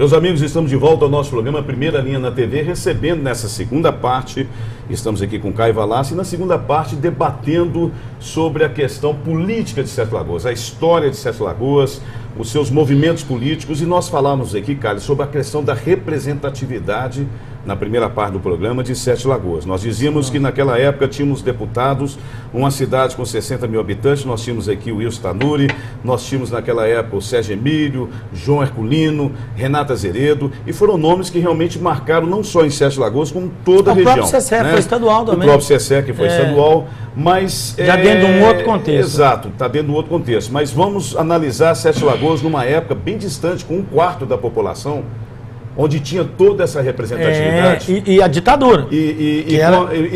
Meus amigos, estamos de volta ao nosso programa Primeira Linha na TV, recebendo nessa segunda parte, estamos aqui com Caio Valassi, e na segunda parte debatendo sobre a questão política de Sete Lagoas, a história de Sete Lagoas, os seus movimentos políticos, e nós falamos aqui, Caio, sobre a questão da representatividade na primeira parte do programa de Sete Lagoas. Nós dizíamos que naquela época tínhamos deputados, uma cidade com 60 mil habitantes, nós tínhamos aqui o Wilson Tanuri, nós tínhamos naquela época o Sérgio Emílio, João Herculino, Renata Azeredo, e foram nomes que realmente marcaram não só em Sete Lagoas, como toda a região. O próprio Cessé, né? Foi estadual também. O próprio Cessé, que foi estadual, mas... Já dentro de um outro contexto. Exato, está dentro de um outro contexto. Mas vamos analisar Sete Lagoas numa época bem distante, com 1/4 da população, onde tinha toda essa representatividade. E a ditadura. E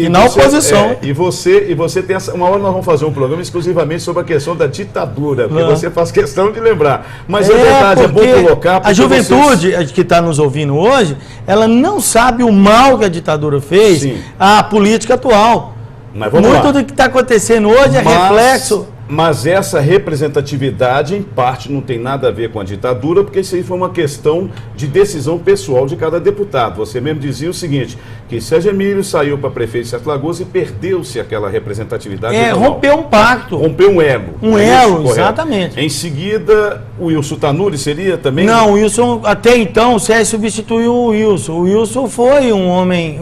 na você, oposição. E você tem essa... Uma hora nós vamos fazer um programa exclusivamente sobre a questão da ditadura, porque você faz questão de lembrar. Mas é verdade, é bom colocar... A juventude que está nos ouvindo hoje, ela não sabe o mal que a ditadura fez à política atual. Mas vamos Muito lá. do que está acontecendo hoje é reflexo... Mas essa representatividade, em parte, não tem nada a ver com a ditadura, porque isso aí foi uma questão de decisão pessoal de cada deputado. Você mesmo dizia o seguinte, que Sérgio Emílio saiu para prefeito de Sete Lagoas e perdeu-se aquela representatividade. Rompeu um pacto. Rompeu um elo. Um elo, exatamente. Em seguida, o Wilson Tanuri seria também? Não, o Wilson, até então, o Sérgio substituiu o Wilson. O Wilson foi um homem,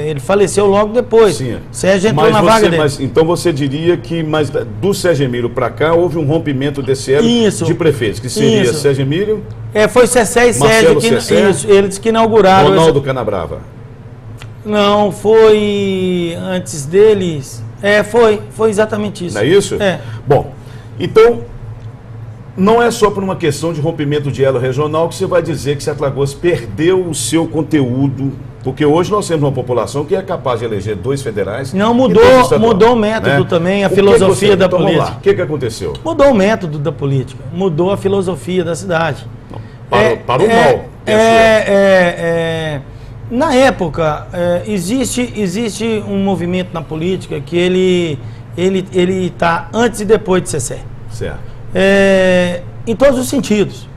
ele faleceu logo depois. Sim. Sérgio entrou na vaga dele. Então você diria que do Sérgio Emílio para cá houve um rompimento desse elo de prefeitos, que seria Sérgio Emílio... foi Cessé e Sérgio, eles que inauguraram... Ronaldo Canabrava. Não, foi antes deles... foi exatamente isso. Não é isso? Bom, então, não é só por uma questão de rompimento de elo regional que você vai dizer que Sete Lagoas perdeu o seu conteúdo, porque hoje nós temos uma população que é capaz de eleger 2 federais. Não, mudou o método também, a filosofia da política. Vamos lá, o que aconteceu? Mudou o método da política, mudou a filosofia da cidade. Para o mal. Na época, existe um movimento na política que ele está antes e depois de Cessé. Certo. Em todos os sentidos.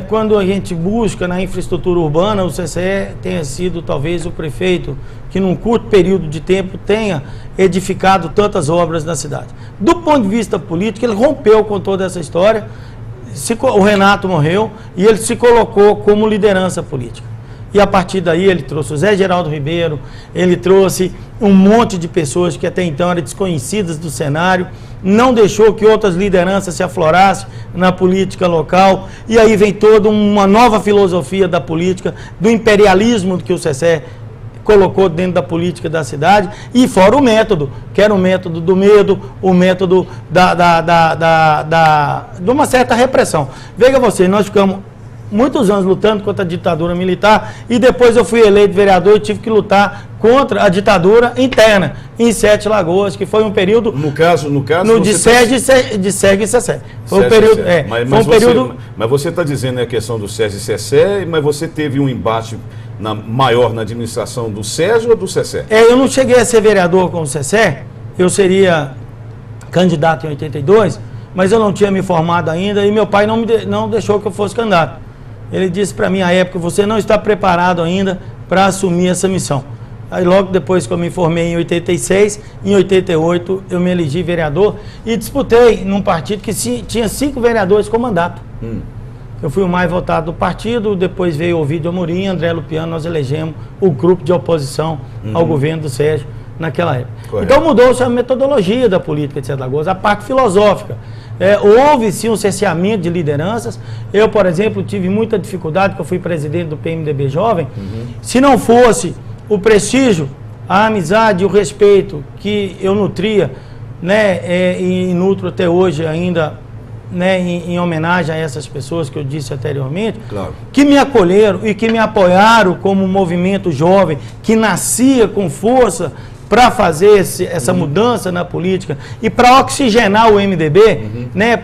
Quando a gente busca na infraestrutura urbana, o Cessé tenha sido talvez o prefeito que num curto período de tempo tenha edificado tantas obras na cidade. Do ponto de vista político, ele rompeu com toda essa história, o Renato morreu e ele se colocou como liderança política. E a partir daí ele trouxe o Zé Geraldo Ribeiro, ele trouxe um monte de pessoas que até então eram desconhecidas do cenário, não deixou que outras lideranças se aflorassem na política local, e aí vem toda uma nova filosofia da política, do imperialismo que o Cessé colocou dentro da política da cidade, e fora o método, que era o método do medo, o método de uma certa repressão. Veja você, nós ficamos muitos anos lutando contra a ditadura militar e depois eu fui eleito vereador e tive que lutar contra a ditadura interna em Sete Lagoas, que foi um período... No caso de Sérgio e Cessé. Foi um período... Mas você está dizendo a questão do Sérgio e Cessé, mas você teve um embate maior na administração do Sérgio ou do Cessé? Eu não cheguei a ser vereador com o Cessé, eu seria candidato em 82, mas eu não tinha me formado ainda e meu pai não deixou que eu fosse candidato. Ele disse para mim à época, você não está preparado ainda para assumir essa missão. Aí logo depois que eu me formei em 86, em 88 eu me elegi vereador e disputei num partido que tinha 5 vereadores com mandato. Eu fui o mais votado do partido, depois veio Ovidio Amorim, André Lupiano, nós elegemos o grupo de oposição ao governo do Sérgio naquela época. Correto. Então mudou-se a metodologia da política de Sete Lagoas, a parte filosófica. Houve sim um cerceamento de lideranças. Eu, por exemplo, tive muita dificuldade, porque eu fui presidente do PMDB Jovem. Se não fosse o prestígio, a amizade e o respeito que eu nutria, e nutro até hoje ainda, em homenagem a essas pessoas que eu disse anteriormente, que me acolheram e que me apoiaram como um movimento jovem que nascia com força para fazer essa mudança na política e para oxigenar o MDB,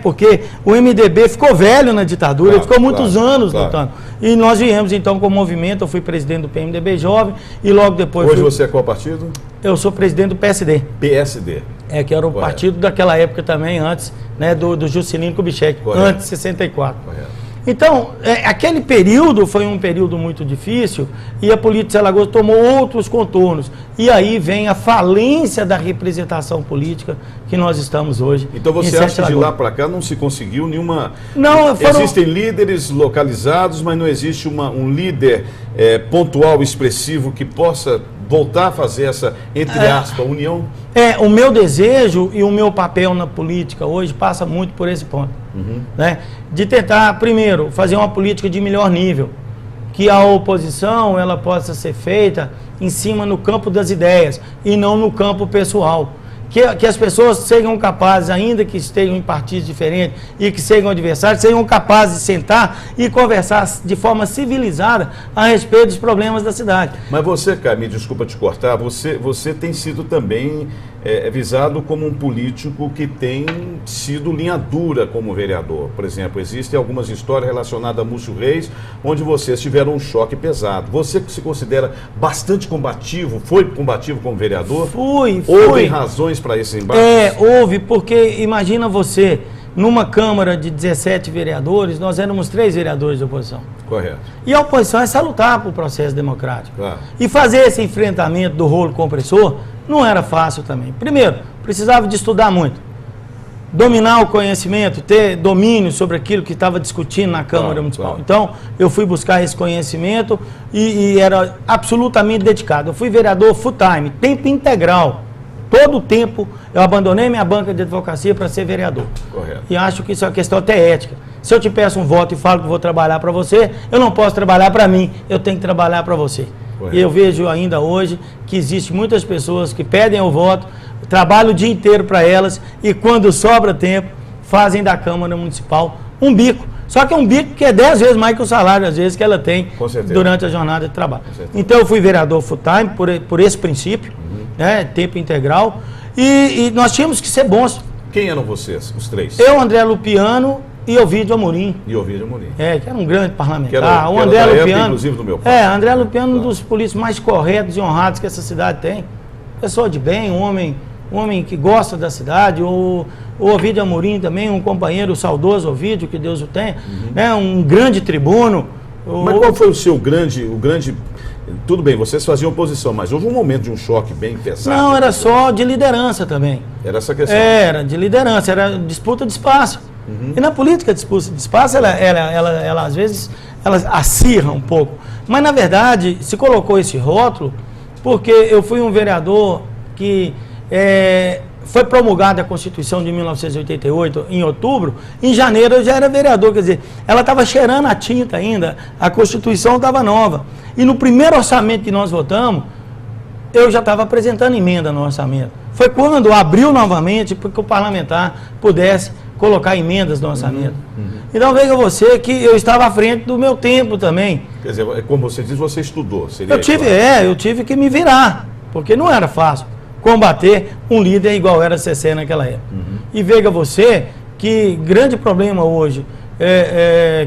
porque o MDB ficou velho na ditadura, ele ficou muitos anos lutando. E nós viemos então com o movimento, eu fui presidente do PMDB Jovem e logo depois... Hoje você é qual partido? Eu sou presidente do PSD. PSD. Que era o partido daquela época também, antes do Juscelino Kubitschek, antes de 64. Então, aquele período foi um período muito difícil e a política de Sete Lagoas tomou outros contornos. E aí vem a falência da representação política que nós estamos hoje. Então você acha que de lá para cá não se conseguiu nenhuma... Não, Existem líderes localizados, mas não existe um líder pontual, expressivo, que possa voltar a fazer essa, entre aspas, união? O meu desejo e o meu papel na política hoje passa muito por esse ponto. Né? De tentar, primeiro, fazer uma política de melhor nível, que a oposição ela possa ser feita em cima no campo das ideias e não no campo pessoal. Que as pessoas sejam capazes, ainda que estejam em partidos diferentes e que sejam adversários, sejam capazes de sentar e conversar de forma civilizada a respeito dos problemas da cidade. Mas você, Caio, me desculpa te cortar, você tem sido também visado como um político que tem sido linha dura como vereador. Por exemplo, existem algumas histórias relacionadas a Múcio Reis, onde vocês tiveram um choque pesado. Você se considera bastante combativo, foi combativo como vereador? Fui. Houve razões para esse embate? Houve, porque imagina você, numa Câmara de 17 vereadores, nós éramos 3 vereadores de oposição. Correto. E a oposição é salutar para o processo democrático. Claro. E fazer esse enfrentamento do rolo compressor não era fácil também. Primeiro, precisava de estudar muito. Dominar o conhecimento, ter domínio sobre aquilo que estava discutindo na Câmara Municipal. Claro. Então, eu fui buscar esse conhecimento e era absolutamente dedicado. Eu fui vereador full time, tempo integral. Todo o tempo eu abandonei minha banca de advocacia para ser vereador. Correto. E acho que isso é uma questão até ética. Se eu te peço um voto e falo que vou trabalhar para você, eu não posso trabalhar para mim, eu tenho que trabalhar para você. Correto. E eu vejo ainda hoje que existem muitas pessoas que pedem o voto, trabalham o dia inteiro para elas e quando sobra tempo, fazem da Câmara Municipal um bico. Só que é um bico que é 10 vezes mais que o salário, às vezes, que ela tem durante a jornada de trabalho. Então eu fui vereador full time por esse princípio, né, tempo integral, e nós tínhamos que ser bons. Quem eram vocês, os 3? Eu, André Lupiano e Ovidio Amorim. E Ovidio Amorim. Que era um grande parlamentar. Que era o André Lupiano, época, inclusive, do meu pai. André Lupiano, um dos políticos mais corretos e honrados que essa cidade tem. Pessoa de bem, um homem que gosta da cidade. O Ovidio Amorim também, um companheiro saudoso, Ovidio, que Deus o tenha, né, um grande tribuno. Mas qual foi o seu grande... Tudo bem, vocês faziam oposição, mas houve um momento de um choque bem pesado. Não, era só de liderança também. Era essa questão? Era de liderança, era disputa de espaço. E na política, a disputa de espaço, ela às vezes, ela acirra um pouco. Mas, na verdade, se colocou esse rótulo porque eu fui um vereador que foi promulgada a Constituição de 1988 em outubro, em janeiro eu já era vereador, quer dizer, ela estava cheirando a tinta ainda, a Constituição estava nova. E no primeiro orçamento que nós votamos, eu já estava apresentando emenda no orçamento. Foi quando abriu novamente para que o parlamentar pudesse colocar emendas no orçamento. Então veja você que eu estava à frente do meu tempo também. Quer dizer, como você diz, você estudou. Eu tive que me virar, porque não era fácil combater um líder igual era CC naquela época. E veja você que grande problema hoje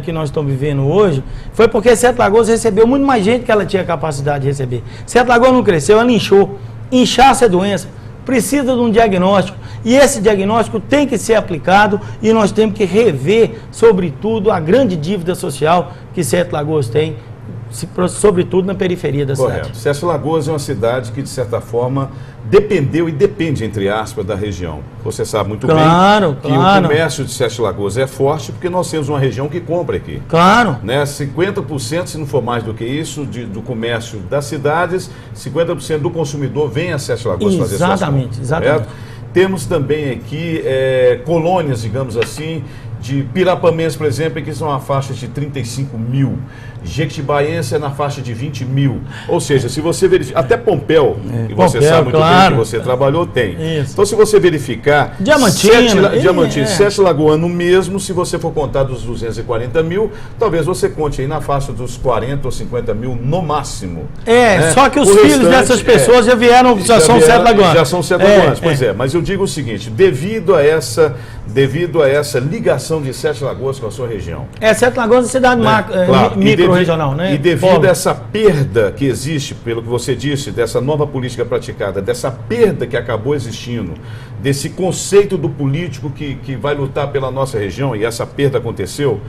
que nós estamos vivendo hoje foi porque Sete Lagoas recebeu muito mais gente que ela tinha capacidade de receber. Sete Lagoas não cresceu, ela inchou. Inchaço é doença, precisa de um diagnóstico e esse diagnóstico tem que ser aplicado e nós temos que rever, sobretudo, a grande dívida social que Sete Lagoas tem, sobretudo na periferia da cidade. Correto. Sete Lagoas é uma cidade que, de certa forma, dependeu e depende, entre aspas, da região. Você sabe muito bem que o comércio de Sete Lagoas é forte porque nós temos uma região que compra aqui. Claro. Né? 50%, se não for mais do que isso, do comércio das cidades, 50% do consumidor vem a Sete Lagoas fazer suas compras. Exatamente. Temos também aqui colônias, digamos assim, de Pirapamense, por exemplo, que são uma faixa de 35 mil. Jequitibaense é na faixa de 20 mil. Ou seja, se você verificar, até Pompéu, que você sabe muito bem que você trabalhou, tem. Isso. Então, se você verificar, Diamantina, Sete Lagoano mesmo, se você for contar dos 240 mil, talvez você conte aí na faixa dos 40 ou 50 mil no máximo. Só que os filhos dessas pessoas já são Sete Lagoanos. Já são Sete Lagoanos, pois mas eu digo o seguinte, devido a essa ligação ligação de Sete Lagoas com a sua região. Sete Lagoas é cidade Claro. micro-regional, né? E devido a essa perda que existe, pelo que você disse, dessa nova política praticada, dessa perda que acabou existindo, desse conceito do político que vai lutar pela nossa região, e essa perda aconteceu,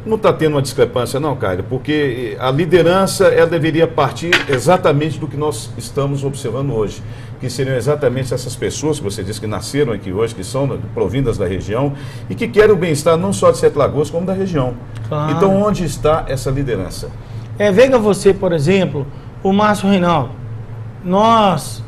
não está tendo uma discrepância não, Caio, porque a liderança ela deveria partir exatamente do que nós estamos observando hoje, que seriam exatamente essas pessoas que você disse que nasceram aqui hoje, que são provindas da região e que querem o bem-estar não só de Sete Lagoas, como da região. Claro. Então, onde está essa liderança? Veja você, por exemplo, o Márcio Reinaldo. Nós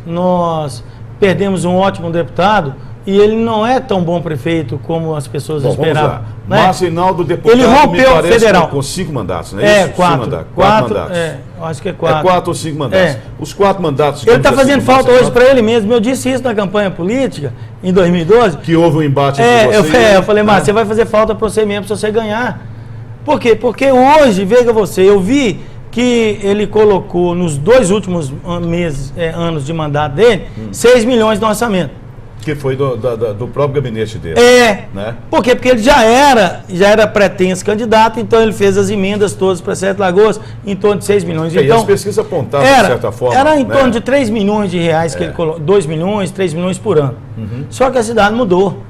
perdemos um ótimo deputado e ele não é tão bom prefeito como as pessoas esperavam. Né? Márcio Reinaldo, deputado, ele rompeu o federal. Com 5 mandatos, não é isso? 4 mandatos. Acho que é 4. 4 ou 5 mandatos. Os 4 mandatos... Ele está fazendo falta hoje para ele mesmo. Eu disse isso na campanha política, em 2012. Que houve um embate entre você eu falei, Márcio, você vai fazer falta para você mesmo, se você ganhar. Por quê? Porque hoje, veja você, eu vi que ele colocou nos 2 últimos anos de mandato dele, 6 milhões no orçamento. Que foi do próprio gabinete dele. Né? Por quê? Porque ele já era pretenso candidato, então ele fez as emendas todas para Sete Lagoas, em torno de 6 milhões. Então, e as pesquisas apontavam, de certa forma... Era em torno de 3 milhões de reais que ele colocou, 2 milhões, 3 milhões por ano. Só que a cidade mudou.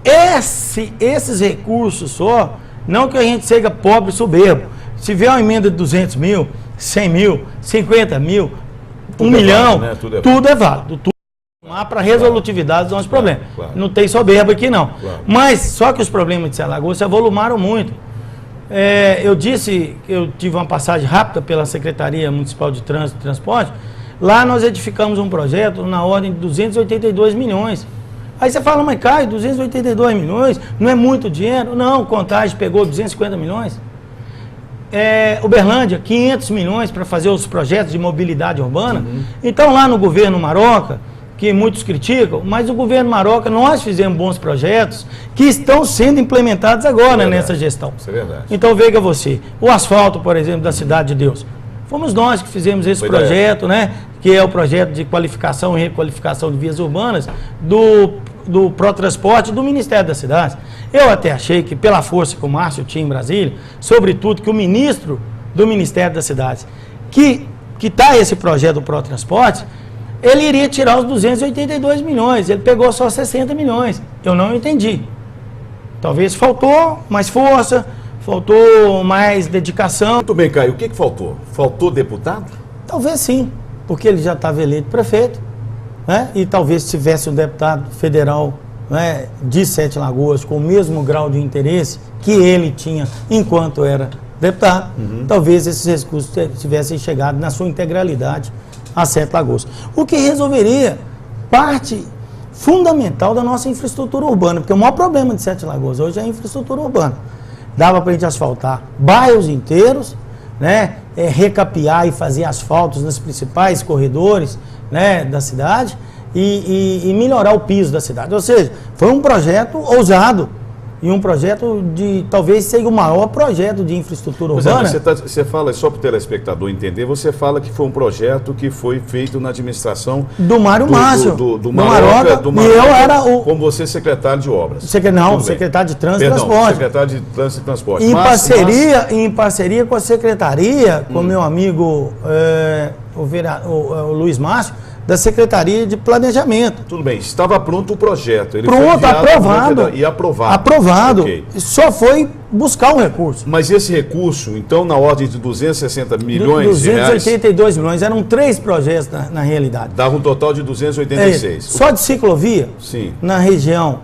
Esses recursos só, não que a gente seja pobre e soberbo. Se vier uma emenda de 200 mil, 100 mil, 50 mil, 1 milhão, né? Tudo é válido. Para a resolutividade dos nossos problemas. Claro. Não tem soberba aqui, não. Claro. Mas, só que os problemas de Sete Lagoas se avolumaram muito. Eu disse que eu tive uma passagem rápida pela Secretaria Municipal de Trânsito e Transporte. Lá nós edificamos um projeto na ordem de 282 milhões. Aí você fala, mas Caio, 282 milhões, não é muito dinheiro? Não, Contagem pegou 250 milhões. Uberlândia, 500 milhões para fazer os projetos de mobilidade urbana. Então, lá no governo Maroca, que muitos criticam, mas o governo Maroca, nós fizemos bons projetos que estão sendo implementados agora nessa gestão. Isso é verdade. Então, veja você, o asfalto, por exemplo, da Cidade de Deus. Fomos nós que fizemos esse projeto, né? Que é o projeto de qualificação e requalificação de vias urbanas do Protransporte do Ministério das Cidades. Eu até achei que, pela força que o Márcio tinha em Brasília, sobretudo que o ministro do Ministério das Cidades, que está esse projeto do Protransporte, ele iria tirar os 282 milhões, ele pegou só 60 milhões. Eu não entendi. Talvez faltou mais força, faltou mais dedicação. Muito bem, Caio, o que faltou? Faltou deputado? Talvez sim, porque ele já estava eleito prefeito, né? E talvez se tivesse um deputado federal, né, de Sete Lagoas com o mesmo grau de interesse que ele tinha enquanto era deputado, talvez esses recursos tivessem chegado na sua integralidade a Sete Lagoas. O que resolveria parte fundamental da nossa infraestrutura urbana, porque o maior problema de Sete Lagoas hoje é a infraestrutura urbana. Dava para a gente asfaltar bairros inteiros, né, recapear e fazer asfaltos nos principais corredores, né, da cidade e melhorar o piso da cidade. Ou seja, foi um projeto ousado. E um projeto de, talvez seja o maior projeto de infraestrutura urbana. Você fala, só para o telespectador entender, você fala que foi um projeto que foi feito na administração do Mário Márcio, do Maroca, e eu era o... Como você, secretário de obras. Secretário de Trânsito e Transporte. Secretário de Trânsito e Transporte. Em parceria com a secretaria, com meu amigo o Luiz Márcio, da Secretaria de Planejamento. Tudo bem, estava pronto o projeto. Ele pronto, foi aprovado. E aprovado. Aprovado. Okay. Só foi buscar um recurso. Mas esse recurso, então, na ordem de 260 milhões de reais... 282 milhões, eram 3 projetos na realidade. Dava um total de 286. Só de ciclovia, sim, na região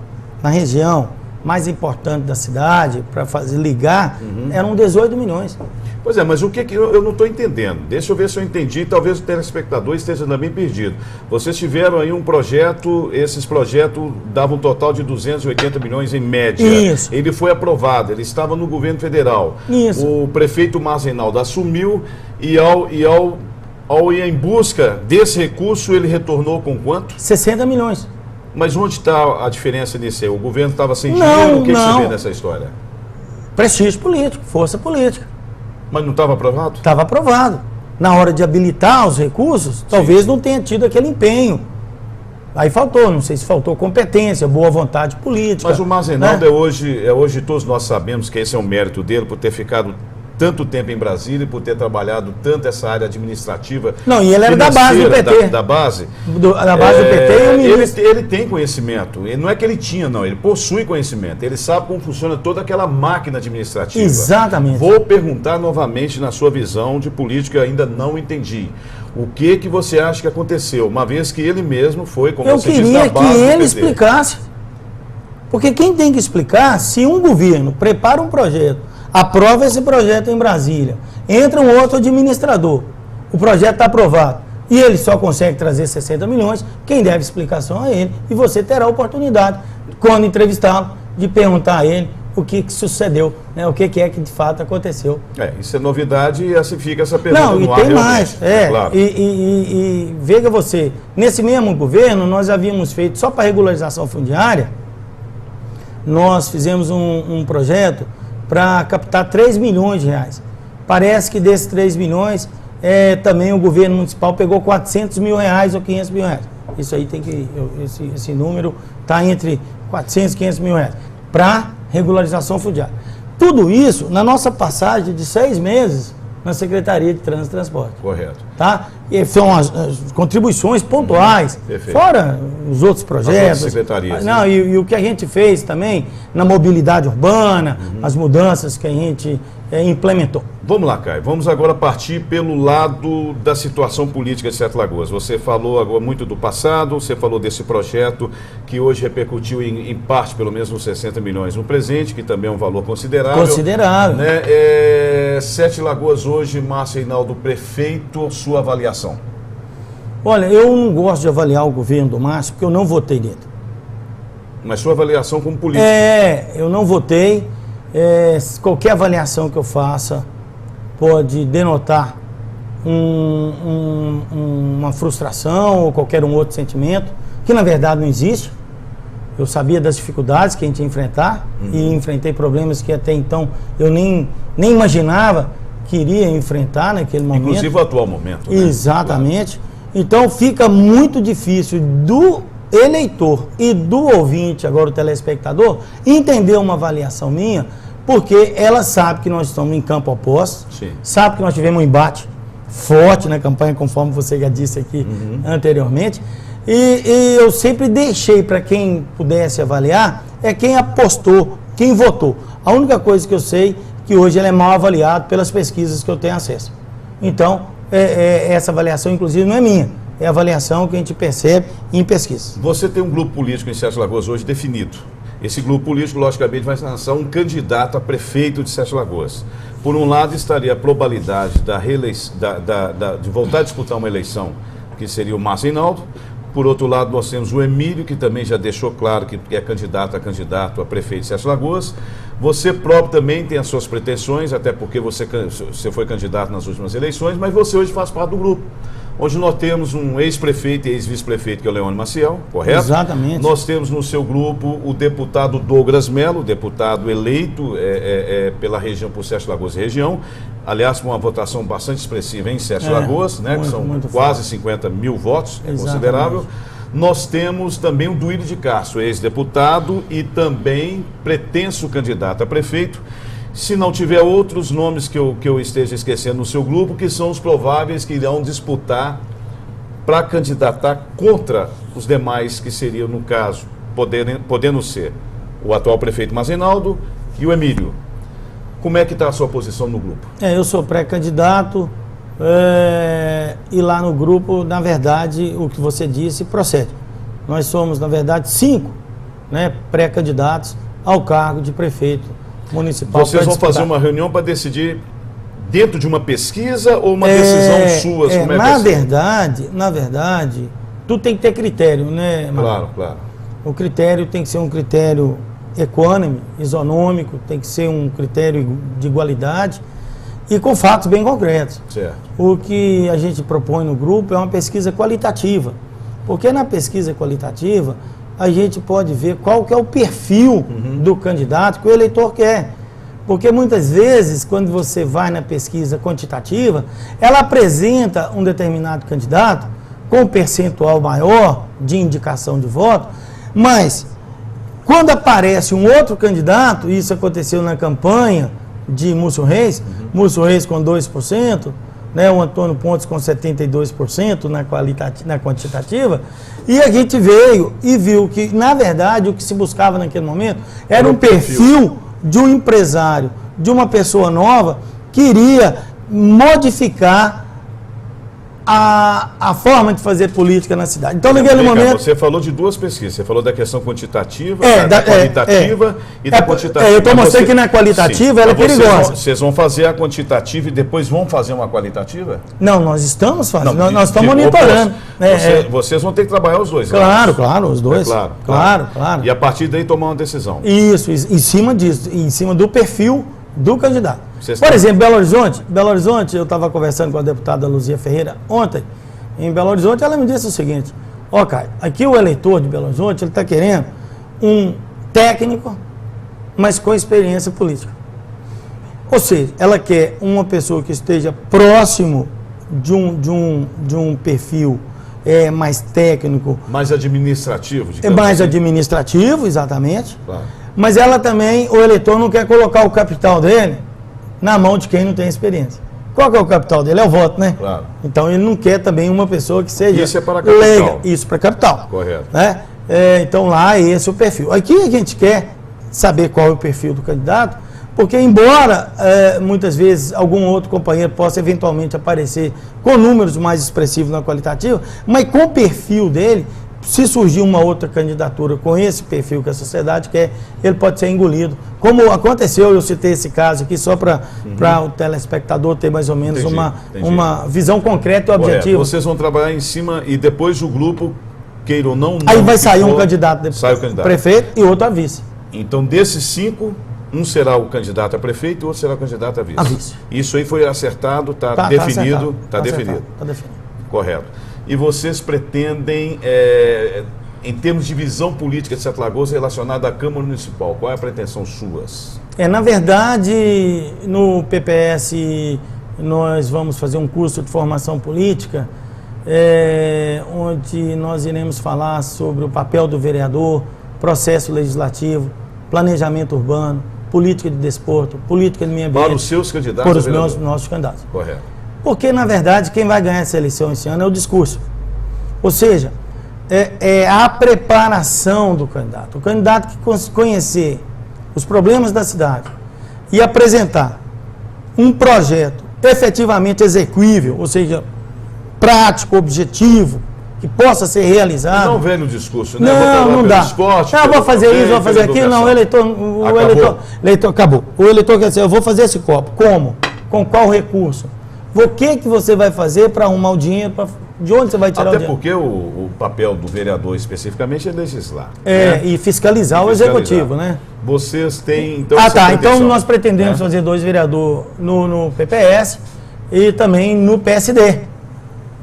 mais importante da cidade, para fazer ligar, eram 18 milhões. Pois é, mas o que eu não estou entendendo? Deixa eu ver se eu entendi, talvez o telespectador esteja também perdido. Vocês tiveram aí um projeto, esses projetos davam um total de 280 milhões em média. Isso. Ele foi aprovado, ele estava no governo federal. Isso. O prefeito Márcio Reinaldo assumiu e ao ir em busca desse recurso, ele retornou com quanto? 60 milhões. Mas onde está a diferença nisso aí? O governo estava sem dinheiro? O que você vê nessa história? Prestígio político, força política. Mas não estava aprovado? Estava aprovado. Na hora de habilitar os recursos, talvez não tenha tido aquele empenho. Aí faltou, não sei se faltou competência, boa vontade política. Mas o Mazenaldo hoje todos nós sabemos que esse é um mérito dele, por ter ficado tanto tempo em Brasília e por ter trabalhado tanto essa área administrativa. Não, e ele era da base do PT. Da base. Da base do PT e o ministro. Ele tem conhecimento. Não é que ele tinha, não. Ele possui conhecimento. Ele sabe como funciona toda aquela máquina administrativa. Exatamente. Vou perguntar novamente, na sua visão de política, ainda não entendi. O que você acha que aconteceu? Uma vez que ele mesmo foi, como você disse, da base do PT. Eu queria que ele explicasse. Porque quem tem que explicar, se um governo prepara um projeto, aprova esse projeto em Brasília, entra um outro administrador, o projeto está aprovado e ele só consegue trazer 60 milhões, quem deve explicação é ele, e você terá a oportunidade, quando entrevistá-lo, de perguntar a ele o que sucedeu, né, o que é que de fato aconteceu. Isso é novidade e assim fica essa pergunta no ar. Não, e tem mais, claro. E veja você, nesse mesmo governo nós havíamos feito, só para regularização fundiária, nós fizemos um projeto para captar 3 milhões de reais. Parece que desses 3 milhões, também o governo municipal pegou 400 mil reais ou 500 mil reais. Isso aí tem que, esse número está entre 400 e 500 mil reais, para regularização fundiária. Tudo isso na nossa passagem de 6 meses na Secretaria de Trânsito e Transporte. Correto. Tá? E são as contribuições pontuais, fora os outros projetos. As secretarias. Não, né? E o que a gente fez também na mobilidade urbana, as mudanças que a gente implementou. Vamos lá, Caio. Vamos agora partir pelo lado da situação política de Sete Lagoas. Você falou agora muito do passado, você falou desse projeto que hoje repercutiu em parte, pelo menos, nos 60 milhões no presente, que também é um valor considerável. Considerável. Né? Sete Lagoas hoje, Márcio Reinaldo, prefeito, sua avaliação. Olha, eu não gosto de avaliar o governo do Márcio, porque eu não votei nele. Mas sua avaliação como político? Eu não votei. Qualquer avaliação que eu faça pode denotar uma frustração ou qualquer outro sentimento, que na verdade não existe. Eu sabia das dificuldades que a gente ia enfrentar e enfrentei problemas que até então eu nem imaginava que iria enfrentar naquele momento. Inclusive o atual momento. Né? Exatamente. Claro. Então fica muito difícil do eleitor e do ouvinte, agora o telespectador, entender uma avaliação minha, porque ela sabe que nós estamos em campo oposto, sabe que nós tivemos um embate forte na campanha, conforme você já disse aqui anteriormente, e eu sempre deixei para quem pudesse avaliar, quem apostou, quem votou. A única coisa que eu sei que hoje ele é mal avaliado pelas pesquisas que eu tenho acesso. Então, essa avaliação, inclusive, não é minha. É a avaliação que a gente percebe em pesquisa. Você tem um grupo político em Sete Lagoas hoje definido. Esse grupo político, logicamente, vai lançar um candidato a prefeito de Sete Lagoas. Por um lado, estaria a probabilidade de voltar a disputar uma eleição, que seria o Márcio Reinaldo. Por outro lado, nós temos o Emílio, que também já deixou claro que é candidato a prefeito de Sete Lagoas. Você próprio também tem as suas pretensões, até porque você foi candidato nas últimas eleições, mas você hoje faz parte do grupo. Hoje nós temos um ex-prefeito e ex-vice-prefeito, que é o Leônio Maciel, correto? Exatamente. Nós temos no seu grupo o deputado Douglas Melo, deputado eleito pela região, por Sete Lagoas e região. Aliás, com uma votação bastante expressiva em Sete Lagoas, né, que são quase 50 mil votos, é considerável. Nós temos também o Duílio de Castro, ex-deputado e também pretenso candidato a prefeito. Se não tiver outros nomes que eu esteja esquecendo no seu grupo, que são os prováveis que irão disputar para candidatar contra os demais, que seriam, no caso, podendo ser o atual prefeito Márcio Reinaldo e o Emílio. Como é que está a sua posição no grupo? Eu sou pré-candidato e lá no grupo, na verdade, o que você disse procede. Nós somos, na verdade, 5 pré-candidatos ao cargo de prefeito municipal. Vocês vão fazer uma reunião para decidir dentro de uma pesquisa ou uma decisão sua? Na verdade, tudo tem que ter critério, né, Marcos? Claro. O critério tem que ser um critério econômico, isonômico, tem que ser um critério de igualdade e com fatos bem concretos. Certo. O que a gente propõe no grupo é uma pesquisa qualitativa, porque na pesquisa qualitativa a gente pode ver qual que é o perfil do candidato que o eleitor quer. Porque muitas vezes, quando você vai na pesquisa quantitativa, ela apresenta um determinado candidato com percentual maior de indicação de voto, mas quando aparece um outro candidato, isso aconteceu na campanha de Múcio Reis, Múcio Reis com 2%, né, o Antônio Pontes com 72% na quantitativa, e a gente veio e viu que, na verdade, o que se buscava naquele momento era um perfil de um empresário, de uma pessoa nova, que iria modificar a forma de fazer política na cidade. Então, naquele momento... Você falou de duas pesquisas. Você falou da questão quantitativa, da qualitativa e da quantitativa. Eu estou mostrando que na qualitativa ela é perigosa. Vocês vão fazer a quantitativa e depois vão fazer uma qualitativa? Não, nós estamos fazendo. Nós estamos monitorando. Vocês vão ter que trabalhar os dois. Claro, os dois. Claro. E a partir daí tomar uma decisão. Isso, em cima disso, em cima do perfil do candidato. Por exemplo, Belo Horizonte, eu estava conversando com a deputada Luzia Ferreira ontem, em Belo Horizonte, ela me disse o seguinte: Caio, aqui o eleitor de Belo Horizonte, ele está querendo um técnico, mas com experiência política. Ou seja, ela quer uma pessoa que esteja próximo de um perfil mais técnico. Mais administrativo, mais administrativo, exatamente. Claro. Mas ela também, o eleitor não quer colocar o capital dele na mão de quem não tem experiência. Qual que é o capital dele? É o voto, né? Claro. Então ele não quer também uma pessoa que seja... Isso é para a capital. Leiga. Isso para a capital. Correto. Né? Então lá esse é o perfil. Aqui a gente quer saber qual é o perfil do candidato, porque embora muitas vezes algum outro companheiro possa eventualmente aparecer com números mais expressivos na qualitativa, mas com o perfil dele, se surgir uma outra candidatura com esse perfil que a sociedade quer, ele pode ser engolido. Como aconteceu, eu citei esse caso aqui só para o telespectador ter mais ou menos uma visão concreta e objetiva. Vocês vão trabalhar em cima e depois o grupo, queira ou não... Aí vai sair um candidato, prefeito e outro a vice. Então, desses 5, um será o candidato a prefeito e outro será o candidato a vice. A vice. Isso aí foi acertado, está definido? Está definido. Está definido. Correto. E vocês pretendem, em termos de visão política de Sete Lagoas relacionada à Câmara Municipal, qual é a pretensão suas? Na verdade, no PPS nós vamos fazer um curso de formação política, onde nós iremos falar sobre o papel do vereador, processo legislativo, planejamento urbano, política de desporto, política de meio ambiente. Para os seus candidatos? Para os nossos candidatos. Correto. Porque, na verdade, quem vai ganhar essa eleição esse ano é o discurso. Ou seja, é a preparação do candidato. O candidato que conhecer os problemas da cidade e apresentar um projeto efetivamente execuível, ou seja, prático, objetivo, que possa ser realizado. Não velho discurso, né? Não dá. Esporte, eu vou fazer isso, vou fazer aquilo. Não, o eleitor acabou. O eleitor quer dizer, eu vou fazer esse copo. Como? Com qual recurso? O que você vai fazer para arrumar o dinheiro? De onde você vai tirar o dinheiro? Até porque o papel do vereador especificamente é legislar. E fiscalizar o executivo, né? Vocês têm... Então, Então nós pretendemos fazer 2 vereadores no PPS e também no PSD.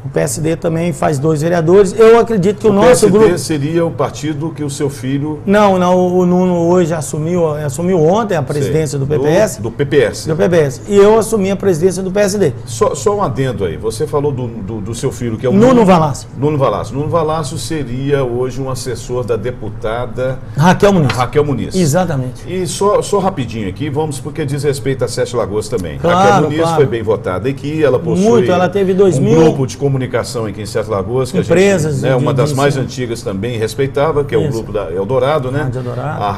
O PSD também faz 2 vereadores. Eu acredito que o nosso grupo... O PSD seria o partido que o seu filho... Não, o Nuno hoje assumiu ontem a presidência do PPS. Do PPS. Do PPS. E eu assumi a presidência do PSD. Só um adendo aí. Você falou do seu filho, que é o Nuno Valácio. Nuno Valácio. Nuno Valácio seria hoje um assessor da deputada... Raquel Muniz. Exatamente. E só rapidinho aqui, porque diz respeito a Sete Lagoas também. Claro, Raquel Muniz foi bem votada aqui, ela possui ela teve um grupo de comunicação aqui em Sete Lagoas, que empresas, a gente, uma das mais antigas também respeitável, que é o grupo da Eldorado, né? Rádio Eldorado. A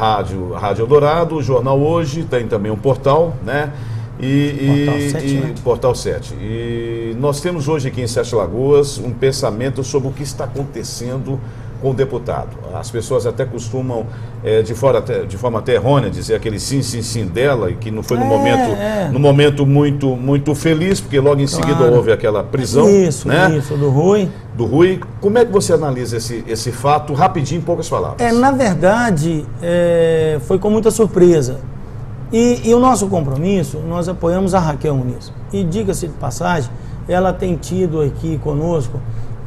Rádio Eldorado, o Jornal Hoje, tem também um portal, né? Portal 7. E nós temos hoje aqui em Sete Lagoas um pensamento sobre o que está acontecendo com o deputado. As pessoas até costumam, de forma até errônea, dizer aquele sim dela, e que não foi num momento muito feliz, porque logo em seguida houve aquela prisão. Isso, do Rui. Do Rui. Como é que você analisa esse fato, rapidinho, em poucas palavras? Na verdade, foi com muita surpresa. E o nosso compromisso, nós apoiamos a Raquel Muniz. E diga-se de passagem, ela tem tido aqui conosco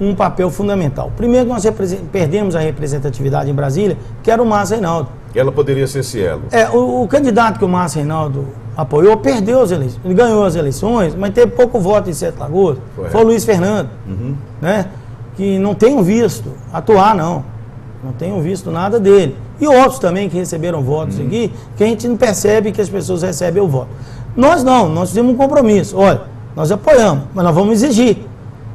um papel fundamental. Primeiro, nós perdemos a representatividade em Brasília, que era o Márcio Reinaldo. Ela poderia ser esse elo. O candidato que o Márcio Reinaldo apoiou, perdeu as eleições. Ele ganhou as eleições, mas teve pouco voto em Sete Lagoas. Foi o Luiz Fernando, né? que não tenham visto atuar, não tenham visto nada dele. E outros também que receberam votos aqui, que a gente não percebe que as pessoas recebem o voto. Nós não, nós temos um compromisso. Olha, nós apoiamos, mas nós vamos exigir.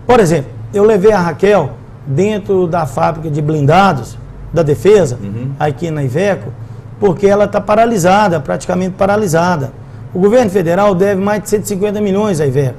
Por exemplo, eu levei a Raquel dentro da fábrica de blindados da Defesa, aqui na Iveco, porque ela está paralisada, praticamente paralisada. O governo federal deve mais de 150 milhões à Iveco.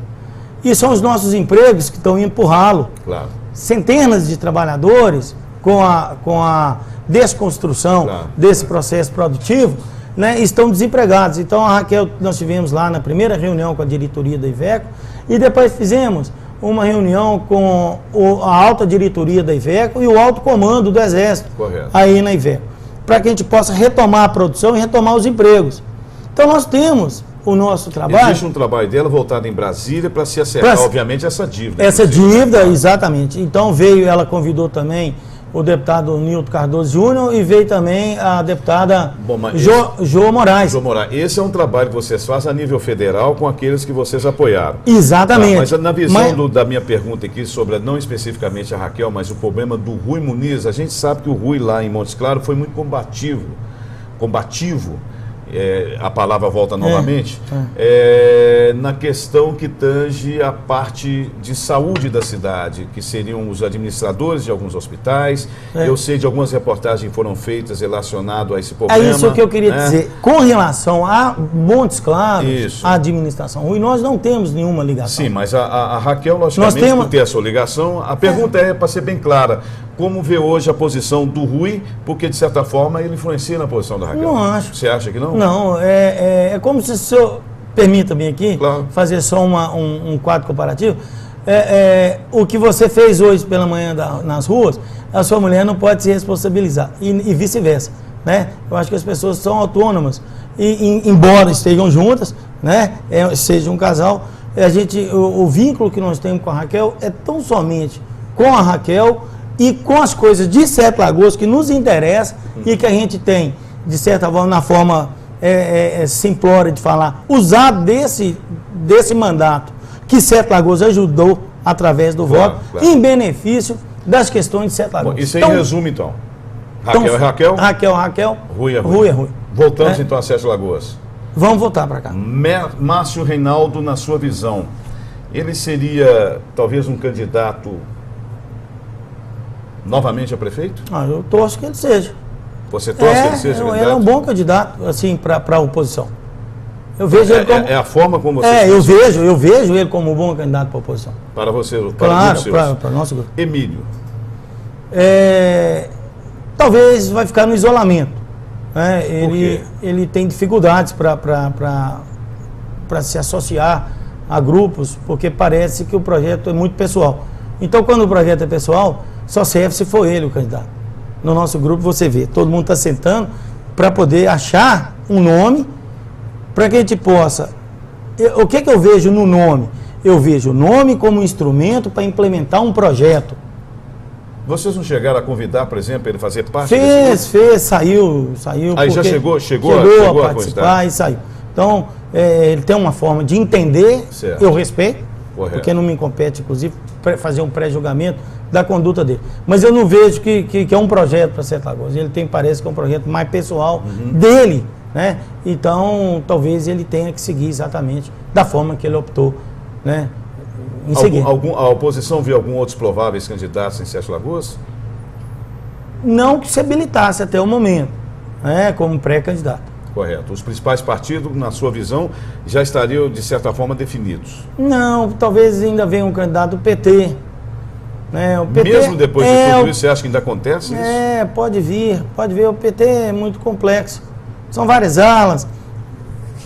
E são os nossos empregos que estão indo para o ralo. Claro. Centenas de trabalhadores com a desconstrução desse processo produtivo, né, estão desempregados. Então a Raquel, nós tivemos lá na primeira reunião com a diretoria da Iveco e depois fizemos uma reunião com a alta diretoria da Iveco e o alto comando do Exército. Correto. Aí na Iveco, para que a gente possa retomar a produção e retomar os empregos. Então nós temos o nosso trabalho. Existe um trabalho dela voltado em Brasília para se acertar, obviamente, essa dívida. Essa dívida, exatamente. Então ela convidou também o deputado Nilton Cardoso Júnior e veio também a deputada Jô Moraes. Jô Moraes. Esse é um trabalho que vocês fazem a nível federal com aqueles que vocês apoiaram. Exatamente. Mas na visão da minha pergunta aqui sobre, não especificamente a Raquel, mas o problema do Rui Muniz, a gente sabe que o Rui lá em Montes Claros foi muito combativo. A palavra volta novamente, na questão que tange a parte de saúde da cidade, que seriam os administradores de alguns hospitais. Eu sei de algumas reportagens que foram feitas relacionado a esse problema. É isso que eu queria dizer. Com relação a Montes Claros, a administração Rui, nós não temos nenhuma ligação. Sim, mas a Raquel, logicamente, por ter a sua ligação, a pergunta é para ser bem clara. Como vê hoje a posição do Rui, porque de certa forma ele influencia na posição da Raquel? Não acho. Você acha que não? Não, é como se o senhor, permita-me aqui, fazer só um quadro comparativo. O que você fez hoje pela manhã nas ruas, a sua mulher não pode se responsabilizar, e vice-versa, né? Eu acho que as pessoas são autônomas, e embora estejam juntas, né, seja um casal, o vínculo que nós temos com a Raquel é tão somente com a Raquel e com as coisas de Sete Lagoas que nos interessam e que a gente tem, de certa forma, na forma simplória de falar, usar desse mandato que Sete Lagoas ajudou através do voto, em benefício das questões de Sete Lagoas. Bom, isso aí resume, então. Raquel é Raquel? Raquel. Rui é Rui. Rui é Rui. Voltamos, então, a Sete Lagoas. Vamos voltar para cá. Márcio Reinaldo, na sua visão, ele seria, talvez, um candidato novamente a prefeito? Eu torço que ele seja. Você torce que ele seja candidato? Ele é um bom candidato, assim, para a oposição. Eu vejo ele como... É a forma como você... eu vejo ele como um bom candidato para a oposição. Para você, para o nosso grupo. Emílio. Talvez vai ficar no isolamento. Né? Ele tem dificuldades para se associar a grupos, porque parece que o projeto é muito pessoal. Então, quando o projeto é pessoal, só serve se for ele o candidato. No nosso grupo, você vê, todo mundo está sentando para poder achar um nome, para que a gente possa... O que eu vejo no nome? Eu vejo o nome como instrumento para implementar um projeto. Vocês não chegaram a convidar, por exemplo, ele fazer parte saiu. Aí já chegou a participar e saiu. Então, ele tem uma forma de entender, eu respeito, porque não me compete, inclusive, fazer um pré-julgamento da conduta dele. Mas eu não vejo que é um projeto para Sete Lagoas. Parece que é um projeto mais pessoal dele, né? Então, talvez ele tenha que seguir exatamente da forma que ele optou, né? A oposição viu alguns outros prováveis candidatos em Sete Lagoas? Não que se habilitasse até o momento, né, como pré-candidato. Correto. Os principais partidos, na sua visão, já estariam, de certa forma, definidos? Não, talvez ainda venha um candidato do PT. Né, o PT mesmo depois de tudo isso, você acha que ainda acontece isso? Pode vir. O PT é muito complexo. São várias alas,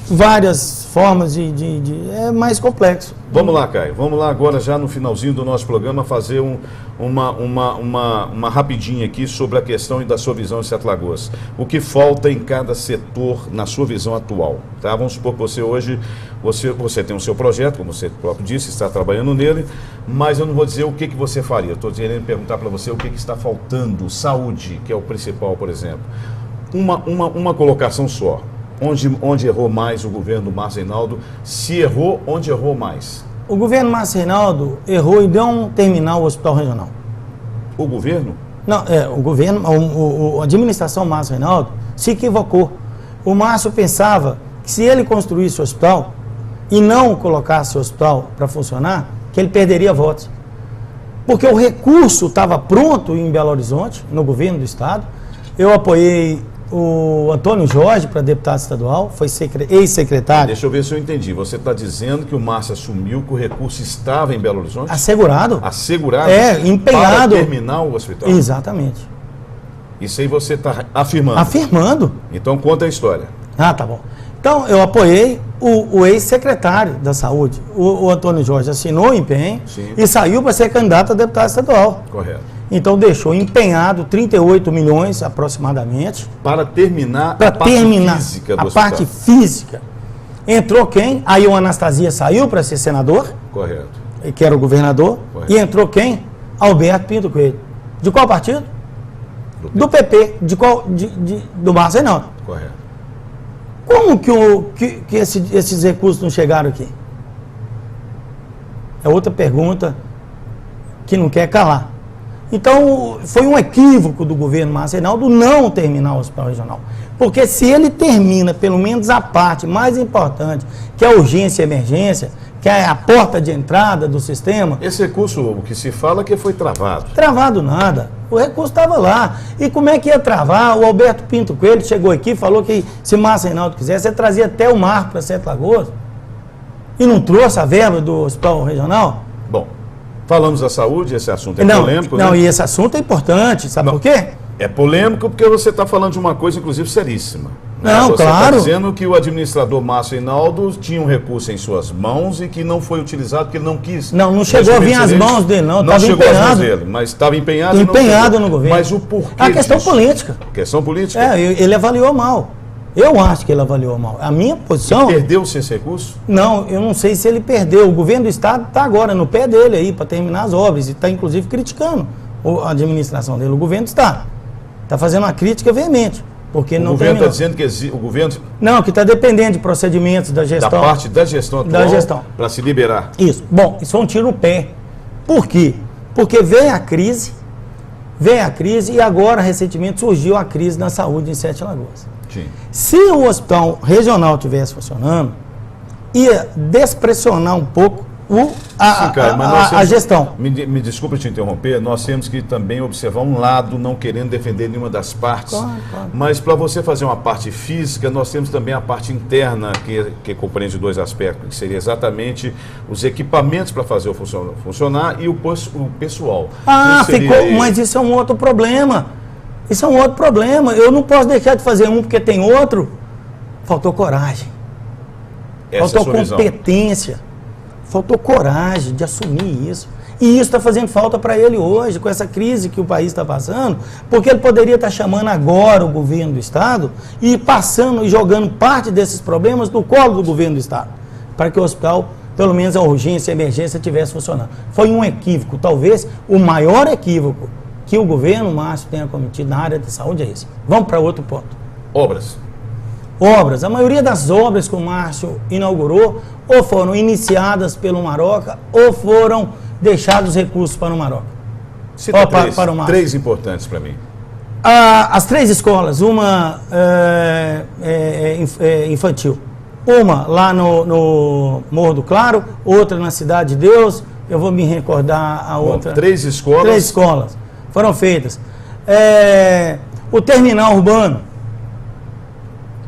várias formas é mais complexo. Vamos lá, Caio. Vamos lá agora, já no finalzinho do nosso programa, fazer uma rapidinha aqui sobre a questão e da sua visão em Sete Lagoas. O que falta em cada setor na sua visão atual? Tá? Vamos supor que você hoje, você tem o seu projeto, como você próprio disse, está trabalhando nele, mas eu não vou dizer o que você faria. Estou querendo perguntar para você o que está faltando. Saúde, que é o principal, por exemplo. Uma colocação só. Onde errou mais o governo do Márcio Reinaldo? Se errou, onde errou mais? O governo Márcio Reinaldo errou em não terminar o hospital regional. o governo? Não, o governo, a administração Márcio Reynaldo se equivocou. O Márcio pensava que se ele construísse o hospital e não colocasse o hospital para funcionar, que ele perderia votos. Porque o recurso estava pronto em Belo Horizonte, no governo do estado. Eu apoiei o Antônio Jorge para deputado estadual, foi ex-secretário. Deixa eu ver se eu entendi. Você está dizendo que o Márcio assumiu que o recurso estava em Belo Horizonte? Assegurado. Assegurado? Empenhado. Para terminar o hospital? Exatamente. Isso aí você está afirmando? Afirmando. Então conta a história. Ah, tá bom. Então, eu apoiei o ex-secretário da Saúde, o Antônio Jorge, assinou o empenho. Sim. E saiu para ser candidato a deputado estadual. Correto. Então, deixou empenhado 38 milhões aproximadamente. Para terminar a parte física do hospital. A parte física. Entrou quem? Aí o Anastasia saiu para ser senador. Correto. Que era o governador. Correto. E entrou quem? Alberto Pinto Coelho. De qual partido? Do PP. De qual? Do Márcio Reynaldo. Correto. Como que esses recursos não chegaram aqui? É outra pergunta que não quer calar. Então, foi um equívoco do governo Márcio Reynaldo não terminar o hospital regional. Porque se ele termina, pelo menos a parte mais importante, que é a urgência e emergência, que é a porta de entrada do sistema... Esse recurso, o que se fala é que foi travado. Travado nada. O recurso estava lá. E como é que ia travar? O Alberto Pinto Coelho chegou aqui e falou que se Márcio Reynaldo quisesse, ele trazia até o mar para Sete Lagoas. E não trouxe a verba do hospital regional? Bom, falamos da saúde, esse assunto é polêmico, não, né? E esse assunto é importante, sabe por quê? É polêmico porque você está falando de uma coisa, inclusive, seríssima. Não, você claro. Você está dizendo que o administrador Márcio Reynaldo tinha um recurso em suas mãos e que não foi utilizado porque ele não quis. Não chegou a vir às mãos dele, não. Não chegou às mãos dele, mas estava empenhado. Empenhado no governo. Mas o porquê A questão disso? política. Questão política? Ele avaliou mal. Eu acho que ele avaliou mal. A minha posição... Perdeu-se esse recurso? Não, eu não sei se ele perdeu. O governo do estado está agora no pé dele aí para terminar as obras e está inclusive criticando a administração dele. O governo está fazendo uma crítica veemente. Porque não governo está dizendo que o governo... Não, que está dependendo de procedimentos da gestão. Da parte da gestão atual. Da gestão. Para se liberar. Isso. Bom, isso foi um tiro no pé. Por quê? Porque veio a crise e agora, recentemente, surgiu a crise na saúde em Sete Lagoas. Sim. Se o hospital regional estivesse funcionando, ia despressionar um pouco a gestão. Me desculpa te interromper, nós temos que também observar um lado, não querendo defender nenhuma das partes. Claro. Mas para você fazer uma parte física, nós temos também a parte interna, que compreende dois aspectos, que seria exatamente os equipamentos para fazer o funcionar e o pessoal. Mas isso é um outro problema. Isso é um outro problema. Eu não posso deixar de fazer um porque tem outro. Faltou coragem. Faltou competência. Faltou coragem de assumir isso. E isso está fazendo falta para ele hoje, com essa crise que o país está passando, porque ele poderia estar chamando agora o governo do Estado e passando e jogando parte desses problemas no colo do governo do Estado, para que o hospital, pelo menos a urgência e a emergência, estivesse funcionando. Foi um equívoco, talvez o maior equívoco que o governo Márcio tenha cometido na área de saúde é esse. Vamos para outro ponto. Obras. A maioria das obras que o Márcio inaugurou ou foram iniciadas pelo Maroca ou foram deixados recursos para o Maroca. Cita três importantes para mim. As 3 escolas, uma infantil, uma lá no Morro do Claro, outra na Cidade de Deus, eu vou me recordar a outra. 3 escolas. 3 escolas foram feitas. O terminal urbano,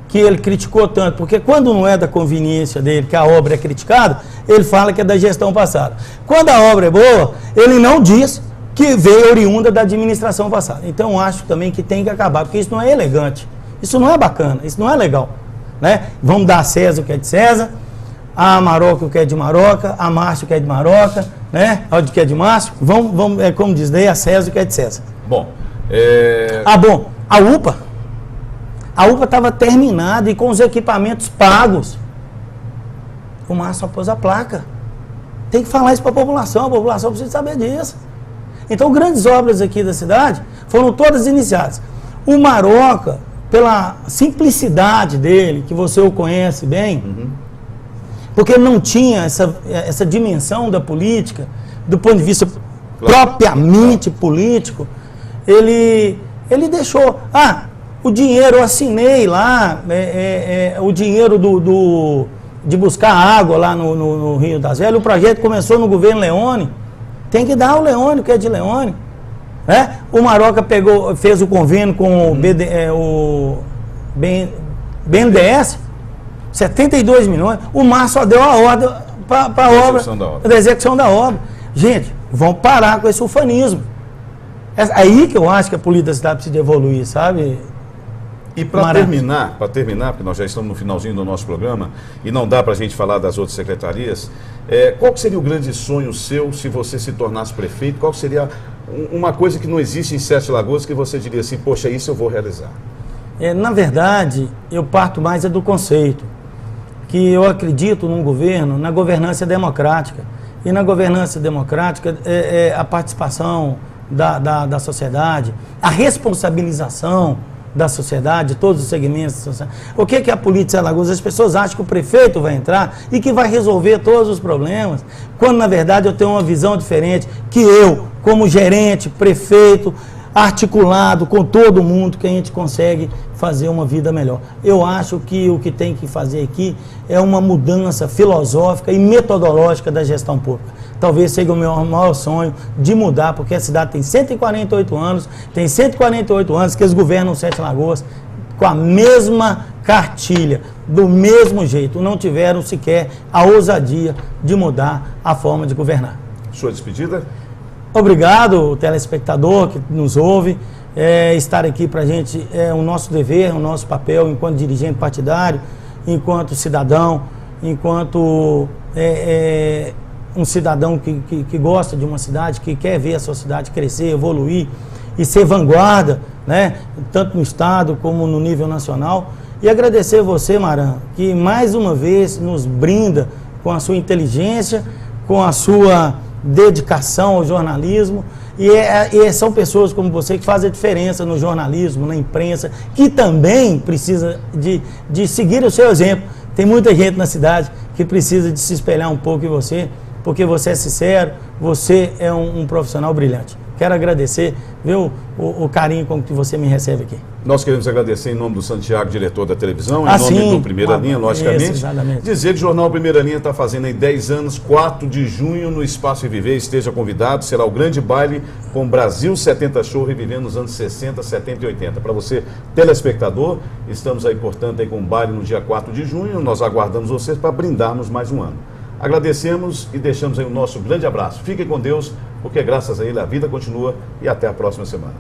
que ele criticou tanto, porque quando não é da conveniência dele, que a obra é criticada, ele fala que é da gestão passada. Quando a obra é boa, ele não diz que veio oriunda da administração passada. Então, eu acho também que tem que acabar, porque isso não é elegante, isso não é bacana, isso não é legal. Né? Vamos dar a César o que é de César, a Maroca o que é de Maroca, a Márcio o que é de Maroca, né? O que é de Márcio, vamos como diz daí, a César o que é de César. Bom, a UPA estava terminada e com os equipamentos pagos. O Márcio só pôs a placa. Tem que falar isso para a população precisa saber disso. Então, grandes obras aqui da cidade foram todas iniciadas. O Maroca, pela simplicidade dele, que você o conhece bem, porque ele não tinha essa dimensão da política, do ponto de vista propriamente político, ele deixou. O dinheiro, eu assinei lá, o dinheiro de buscar água lá no Rio das Velhas, o projeto começou no governo Leone, tem que dar ao Leone, que é de Leone. O Maroca fez o convênio com o BNDES, 72 milhões, o Mar só deu a ordem para a obra, da execução da obra. Gente, vão parar com esse ufanismo. É aí que eu acho que a política da cidade precisa evoluir, sabe? E para terminar, porque nós já estamos no finalzinho do nosso programa e não dá para a gente falar das outras secretarias, qual seria o grande sonho seu se você se tornasse prefeito? Qual seria uma coisa que não existe em Sete Lagoas que você diria assim, poxa, isso eu vou realizar? Na verdade, eu parto mais do conceito, que eu acredito num governo, na governança democrática. E na governança democrática, a participação da sociedade, a responsabilização da sociedade, todos os segmentos da sociedade. O que é a política de Sete Lagoas? As pessoas acham que o prefeito vai entrar e que vai resolver todos os problemas, quando na verdade eu tenho uma visão diferente, que eu, como gerente, prefeito, articulado com todo mundo, que a gente consegue fazer uma vida melhor. Eu acho que o que tem que fazer aqui é uma mudança filosófica e metodológica da gestão pública. Talvez seja o meu maior sonho de mudar, porque a cidade tem 148 anos, que eles governam Sete Lagoas com a mesma cartilha, do mesmo jeito, não tiveram sequer a ousadia de mudar a forma de governar. Sua despedida? Obrigado, telespectador que nos ouve. Estar aqui para a gente é o nosso dever, o nosso papel enquanto dirigente partidário, enquanto cidadão, enquanto um cidadão que gosta de uma cidade, que quer ver a sua cidade crescer, evoluir e ser vanguarda, né, tanto no estado como no nível nacional. E agradecer você, Maran, que mais uma vez nos brinda com a sua inteligência, com a sua dedicação ao jornalismo, e são pessoas como você que fazem a diferença no jornalismo, na imprensa, que também precisa de seguir o seu exemplo. Tem muita gente na cidade que precisa de se espelhar um pouco em você, porque você é sincero, você é um profissional brilhante. Quero agradecer, viu, o carinho com que você me recebe aqui. Nós queremos agradecer em nome do Santiago, diretor da televisão, em nome do Primeira Linha, logicamente. Exatamente. Dizer que o Jornal Primeira Linha está fazendo aí 10 anos, 4 de junho, no Espaço Reviver. Esteja convidado, será o grande baile com Brasil 70 Show, revivendo nos anos 60, 70 e 80. Para você, telespectador, estamos aí, portanto, aí com o baile no dia 4 de junho. Nós aguardamos vocês para brindarmos mais um ano. Agradecemos e deixamos aí o nosso grande abraço. Fiquem com Deus, porque graças a Ele a vida continua, e até a próxima semana.